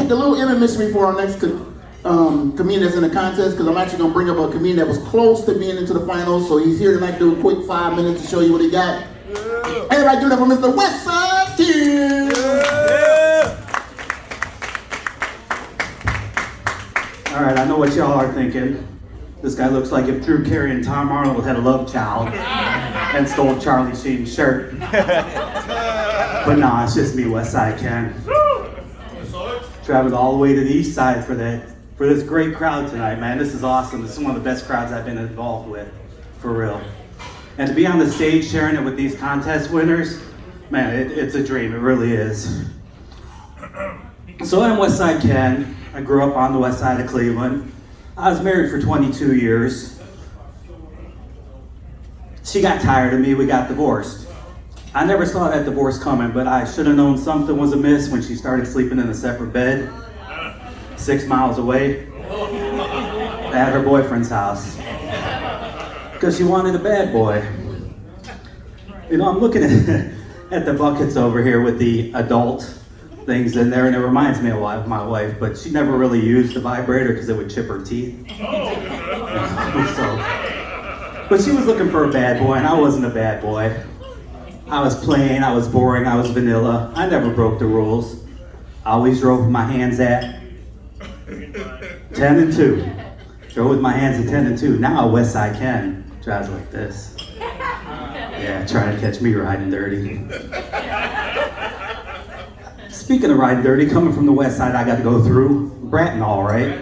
picked a little intermission for our next comedian that's in the contest, because I'm actually going to bring up a comedian that was close to being into the finals, so he's here tonight to do a quick 5 minutes to show you what he got. Yeah. Everybody do that for Mr. Westside Kid! Yeah. All right, I know what y'all are thinking. This guy looks like if Drew Carey and Tom Arnold had a love child and stole Charlie Sheen's shirt. But nah, it's just me, Westside Ken. Traveled all the way to the east side for this great crowd tonight, man. This is awesome. This is one of the best crowds I've been involved with, for real. And to be on the stage sharing it with these contest winners, man, it's a dream, it really is. So I'm Westside Ken. I grew up on the west side of Cleveland. I was married for 22 years. She got tired of me, we got divorced. I never saw that divorce coming, but I should have known something was amiss when she started sleeping in a separate bed, 6 miles away, at her boyfriend's house. Because she wanted a bad boy. You know, I'm looking at the buckets over here with the adult things in there, and it reminds me of my wife, but she never really used the vibrator because it would chip her teeth. But she was looking for a bad boy, and I wasn't a bad boy. I was plain, I was boring, I was vanilla. I never broke the rules. I always drove with my hands at 10 and 2. Drove with my hands at 10 and 2. Now Westside Ken drives like this. Yeah, trying to catch me riding dirty. Speaking of riding dirty, coming from the west side, I got to go through Bratton, all right?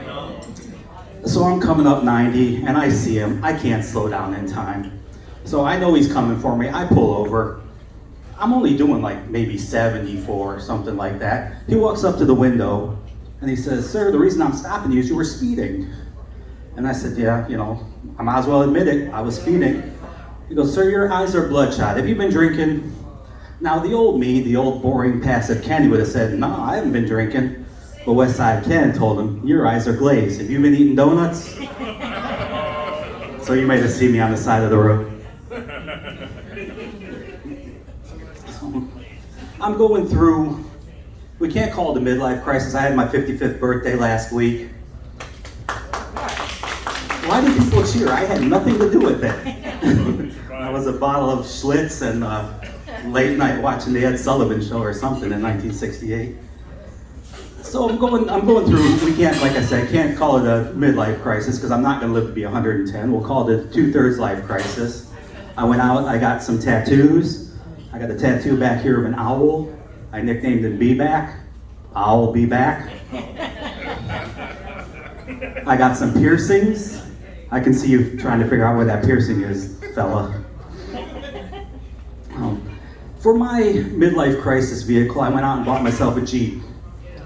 So I'm coming up 90, and I see him. I can't slow down in time. So I know he's coming for me. I pull over. I'm only doing like maybe 74 or something like that. He walks up to the window, and he says, "Sir, the reason I'm stopping you is you were speeding." And I said, "Yeah, you know, I might as well admit it. I was speeding." He goes, "Sir, your eyes are bloodshot. Have you been drinking?" Now, the old me, the old boring passive Kenny would have said, "No, I haven't been drinking." But Westside Ken told him, "Your eyes are glazed. Have you been eating donuts?" So you might have seen me on the side of the road. So, I'm going through, we can't call it a midlife crisis. I had my 55th birthday last week. Why did people cheer? I had nothing to do with it. I was a bottle of Schlitz and late night watching the Ed Sullivan Show or something in 1968. So I'm going through, we can't, like I said, can't call it a midlife crisis because I'm not going to live to be 110. We'll call it a 2/3 life crisis. I went out, I got some tattoos. I got a tattoo back here of an owl. I nicknamed him Be-Back. Owl be back. I got some piercings. I can see you trying to figure out where that piercing is, fella. For my midlife crisis vehicle, I went out and bought myself a Jeep.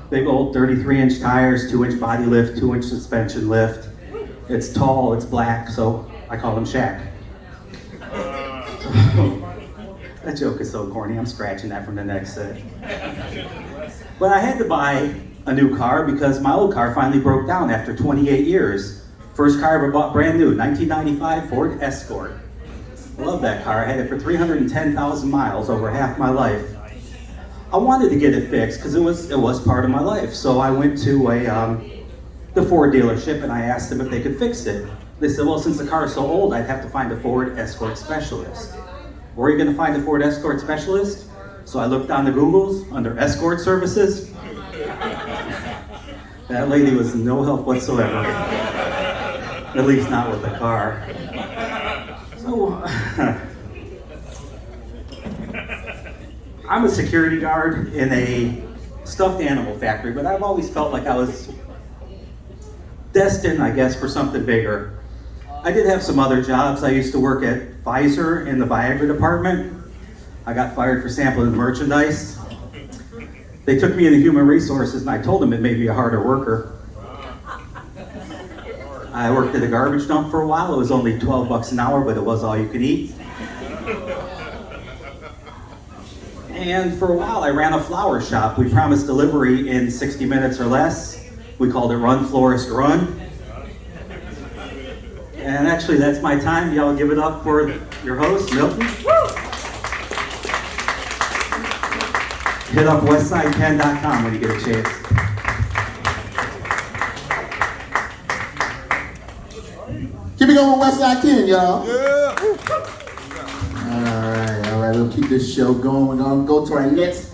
Big old 33-inch tires, 2-inch body lift, 2-inch suspension lift. It's tall, it's black, so I call him Shaq. That joke is so corny, I'm scratching that from the next set. But I had to buy a new car because my old car finally broke down after 28 years. First car I ever bought brand new, 1995 Ford Escort. I love that car. I had it for 310,000 miles, over half my life. I wanted to get it fixed because it was part of my life. So I went to the Ford dealership and I asked them if they could fix it. They said, "Well, since the car is so old, I'd have to find a Ford Escort specialist." "Where are you going to find a Ford Escort specialist?" So I looked on the Googles under escort services. That lady was no help whatsoever. At least not with the car. So, I'm a security guard in a stuffed animal factory, but I've always felt like I was destined, I guess, for something bigger. I did have some other jobs. I used to work at Pfizer in the Viagra department. I got fired for sampling merchandise. They took me into human resources and I told them it made me a harder worker. I worked at a garbage dump for a while. It was only 12 bucks an hour, but it was all you could eat. And for a while I ran a flower shop. We promised delivery in 60 minutes or less. We called it Run Florist Run. And actually that's my time. Y'all give it up for your host, Milton. Hit up westsideken.com when you get a chance. it going Westside Ken, y'all. Yeah. All right. We'll keep this show going. We're gonna go to our next